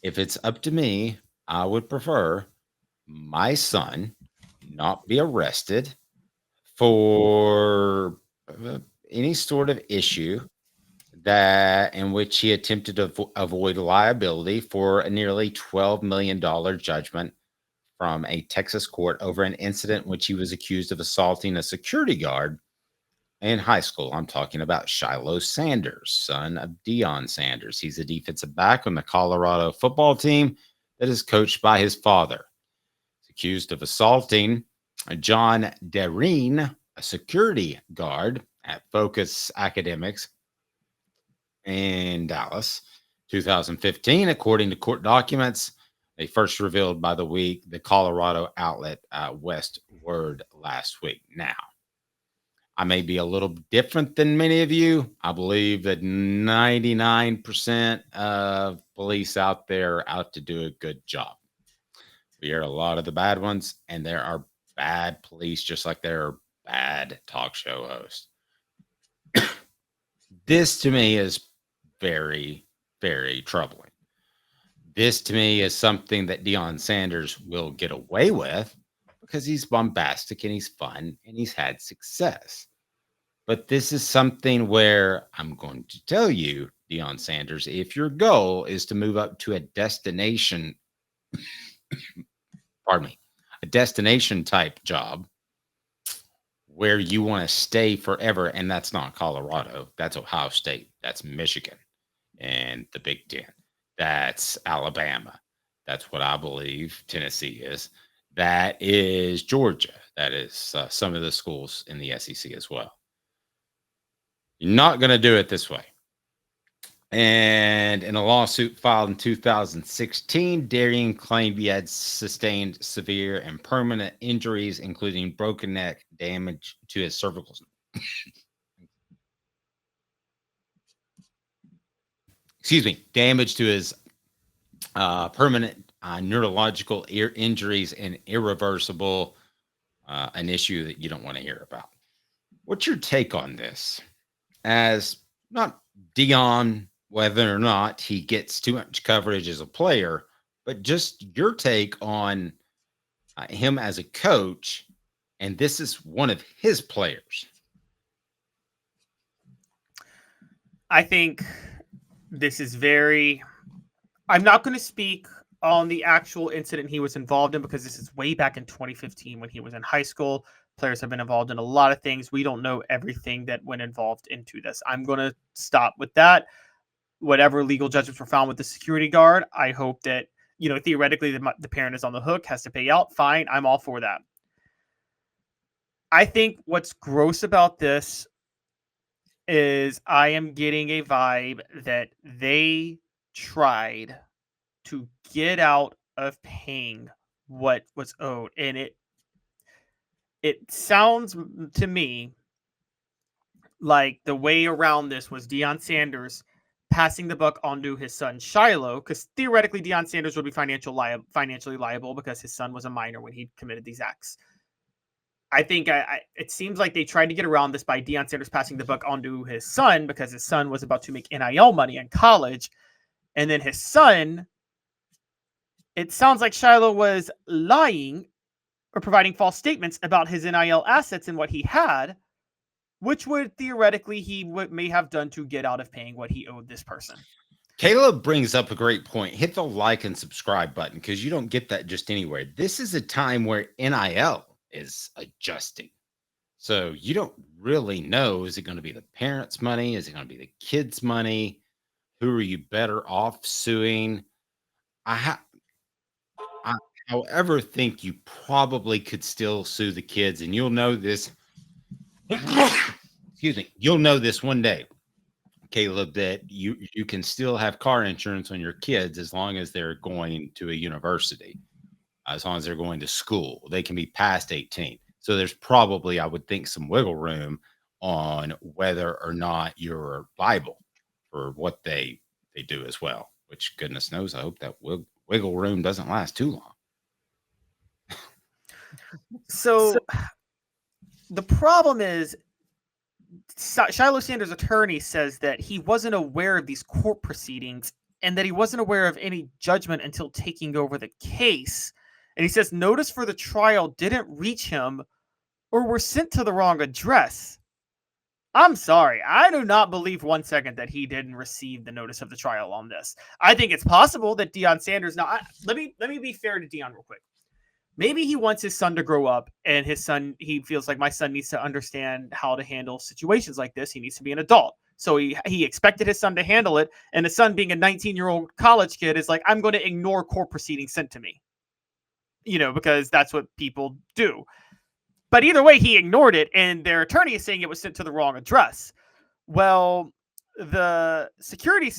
If it's up to me, I would prefer my son not be arrested for uh, any sort of issue that in which he attempted to avoid liability for a nearly $12 million judgment from a Texas court over an incident in which he was accused of assaulting a security guard in high school. I'm talking about Shilo Sanders, son of Deion Sanders. He's a defensive back on the Colorado football team that is coached by his father. He's accused of assaulting John Dareen, a security guard at Focus Academics in Dallas, 2015, according to court documents. They first revealed by the Colorado outlet Westword last week. Now, I may be a little different than many of you. I believe that 99% of police out there are out to do a good job. We hear a lot of the bad ones, and there are bad police just like there are bad talk show hosts. This to me is very, very troubling. This to me is something that Deion Sanders will get away with because he's bombastic and he's fun and he's had success. But this is something where I'm going to tell you, Deion Sanders, if your goal is to move up to a destination, pardon me, a destination type job where you want to stay forever, and that's not Colorado, that's Ohio State, that's Michigan, and the Big Ten, that's Alabama, that's what I believe Tennessee is, that is Georgia, that is some of the schools in the SEC as well. You're not going to do it this way. And in a lawsuit filed in 2016, Darian claimed he had sustained severe and permanent injuries, including broken neck, damage to his cervical. Damage to his permanent neurological injuries and irreversible, an issue that you don't want to hear about. What's your take on this? As not Deion, whether or not he gets too much coverage as a player, but just your take on him as a coach, and this is one of his players. I think this is very... I'm not going to speak on the actual incident he was involved in because this is way back in 2015 when he was in high school. Players have been involved in a lot of things. We don't know everything that went involved into this. I'm going to stop with that. Whatever legal judgments were found with the security guard, I hope that, theoretically the parent is on the hook, has to pay out. Fine. I'm all for that. I think what's gross about this is I am getting a vibe that they tried to get out of paying what was owed. And it sounds to me like the way around this was Deion Sanders passing the buck onto his son Shilo, because theoretically Deion Sanders would be financially liable because his son was a minor when he committed these acts. I think it seems like they tried to get around this by Deion Sanders passing the buck onto his son because his son was about to make NIL money in college. And then his son, it sounds like Shilo was lying or providing false statements about his NIL assets and what he had, which would theoretically he may have done to get out of paying what he owed this person. Caleb brings up a great point. Hit the like and subscribe button because you don't get that just anywhere. This is a time where NIL is adjusting. So you don't really know, is it going to be the parents' money? Is it going to be the kids' money? Who are you better off suing? I however think you probably could still sue the kids, and you'll know this. Excuse me. You'll know this one day, Caleb, that you can still have car insurance on your kids as long as they're going to a university, as long as they're going to school. They can be past 18. So there's probably, I would think, some wiggle room on whether or not you're liable for what they do as well, which goodness knows, I hope that wiggle room doesn't last too long. So the problem is Shilo Sanders' attorney says that he wasn't aware of these court proceedings and that he wasn't aware of any judgment until taking over the case. And he says notice for the trial didn't reach him or were sent to the wrong address. I'm sorry. I do not believe 1 second that he didn't receive the notice of the trial on this. I think it's possible that Deion Sanders. Now, let me be fair to Deion real quick. Maybe he wants his son to grow up, and he feels like my son needs to understand how to handle situations like this. He needs to be an adult. So he expected his son to handle it, and his son, being a 19-year-old college kid, is like, I'm going to ignore court proceedings sent to me, because that's what people do. But either way, he ignored it, and their attorney is saying it was sent to the wrong address. Well, the security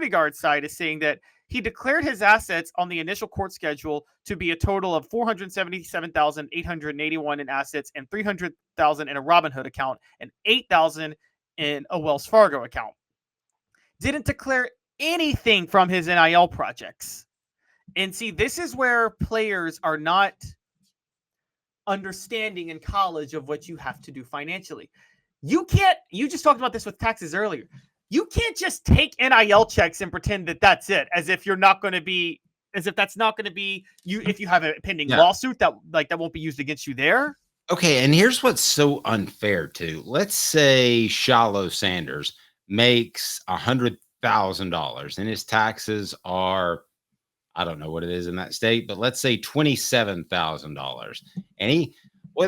guard side is saying that he declared his assets on the initial court schedule to be a total of $477,881 in assets and $300,000 in a Robinhood account and $8,000 in a Wells Fargo account. Didn't declare anything from his NIL projects. And see, this is where players are not understanding in college of what you have to do financially. You just talked about this with taxes earlier. You can't just take NIL checks and pretend that that's it, as if that's not going to be you. If you have a pending lawsuit that won't be used against you there. Okay. And here's what's so unfair too. Let's say Shilo Sanders makes $100,000 and his taxes are, I don't know what it is in that state, but let's say $27,000. And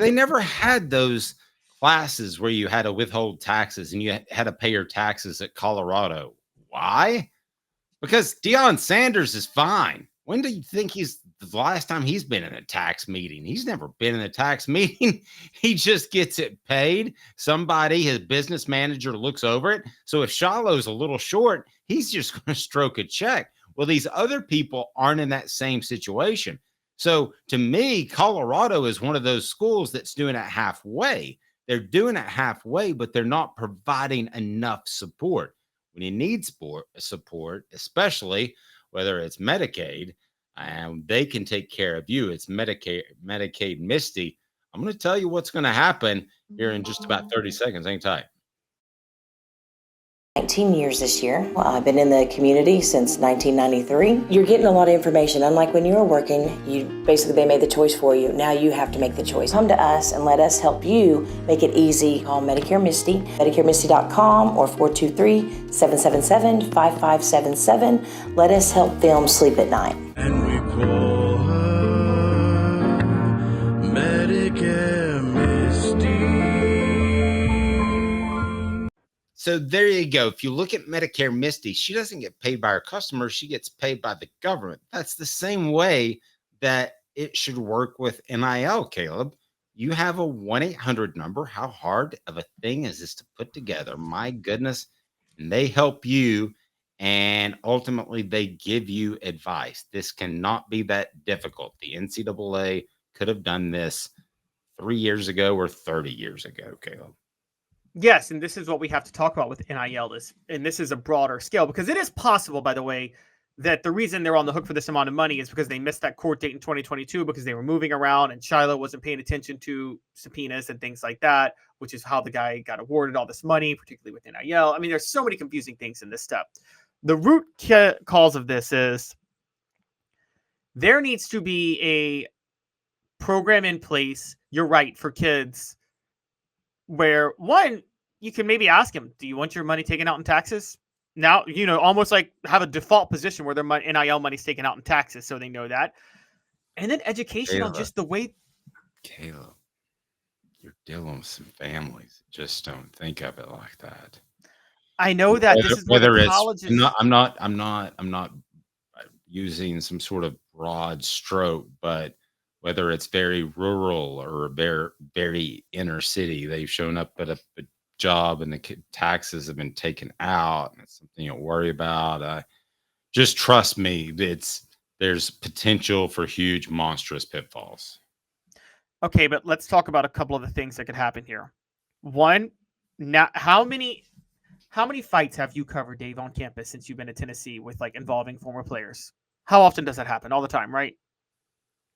they never had those classes where you had to withhold taxes and you had to pay your taxes at Colorado. Why? Because Deion Sanders is fine. When do you think the last time he's been in a tax meeting? He's never been in a tax meeting. He just gets it paid. Somebody, his business manager, looks over it. So if Shiloh's a little short, he's just going to stroke a check. Well, these other people aren't in that same situation. So to me, Colorado is one of those schools that's doing it halfway. They're doing it halfway, but they're not providing enough support. When you need support, especially whether it's Medicaid, and they can take care of you. It's Medicaid Misty. I'm going to tell you what's going to happen here in just about 30 seconds. Hang tight. 19 years this year. I've been in the community since 1993. You're getting a lot of information. Unlike when you were working, they made the choice for you. Now you have to make the choice. Come to us and let us help you make it easy. Call Medicare Misty, MedicareMisty.com or 423-777-5577. Let us help them sleep at night. And we call her Medicare Misty. So there you go. If you look at Medicare Misty, she doesn't get paid by her customers. She gets paid by the government. That's the same way that it should work with NIL, Caleb. You have a 1-800 number. How hard of a thing is this to put together? My goodness. And they help you, and ultimately they give you advice. This cannot be that difficult. The NCAA could have done this 3 years ago or 30 years ago, Caleb. Yes, and this is what we have to talk about with NIL, and this is a broader scale, because it is possible, by the way, that the reason they're on the hook for this amount of money is because they missed that court date in 2022 because they were moving around and Shilo wasn't paying attention to subpoenas and things like that, which is how the guy got awarded all this money, particularly with NIL. I mean, there's so many confusing things in this step. The root cause of this is there needs to be a program in place, you're right, for kids where, one, you can maybe ask them, do you want your money taken out in taxes? Now, almost like have a default position where their NIL money's taken out in taxes, so they know that. And then education on just the way. Caleb, you're dealing with some families. Just don't think of it like that. I know that this is whether it's colleges. I'm not using some sort of broad stroke, but whether it's very rural or very inner city, they've shown up at a job and the taxes have been taken out, and it's something you'll worry about. Just trust me, there's potential for huge, monstrous pitfalls. Okay, but let's talk about a couple of the things that could happen here. One, now, how many fights have you covered, Dave, on campus since you've been at Tennessee with involving former players? How often does that happen? All the time, right?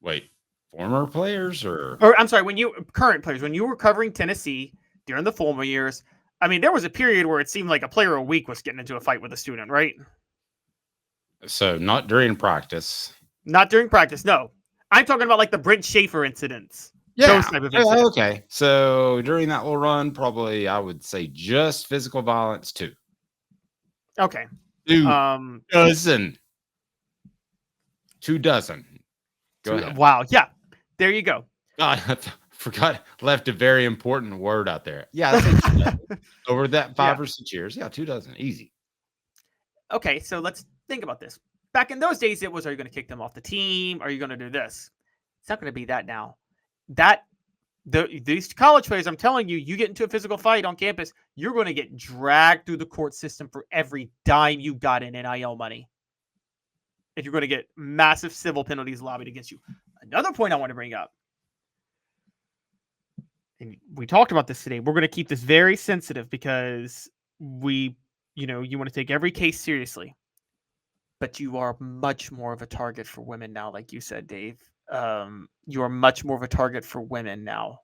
Wait, former players or I'm sorry, current players, when you were covering Tennessee during the former years, I mean, there was a period where it seemed like a player a week was getting into a fight with a student, right? So not during practice. Not during practice. No, I'm talking about like the Brent Schaefer incidents. Those type of incidents. Okay. So during that little run, probably I would say just physical violence 2. Okay. 2 dozen. 2 dozen. Go ahead. Wow. Yeah. There you go. God, I forgot. Left a very important word out there. Yeah. I'd say 2 dozen. Over that 5 or 6 years. Yeah. 2 dozen. Easy. Okay. So let's think about this. Back in those days, it was, are you going to kick them off the team? Are you going to do this? It's not going to be that now. These college players, I'm telling you, you get into a physical fight on campus, you're going to get dragged through the court system for every dime you got in NIL money. And you're going to get massive civil penalties lobbied against you. Another point I want to bring up, and we talked about this today, we're going to keep this very sensitive because you want to take every case seriously. But you are much more of a target for women now, like you said, Dave. You are much more of a target for women now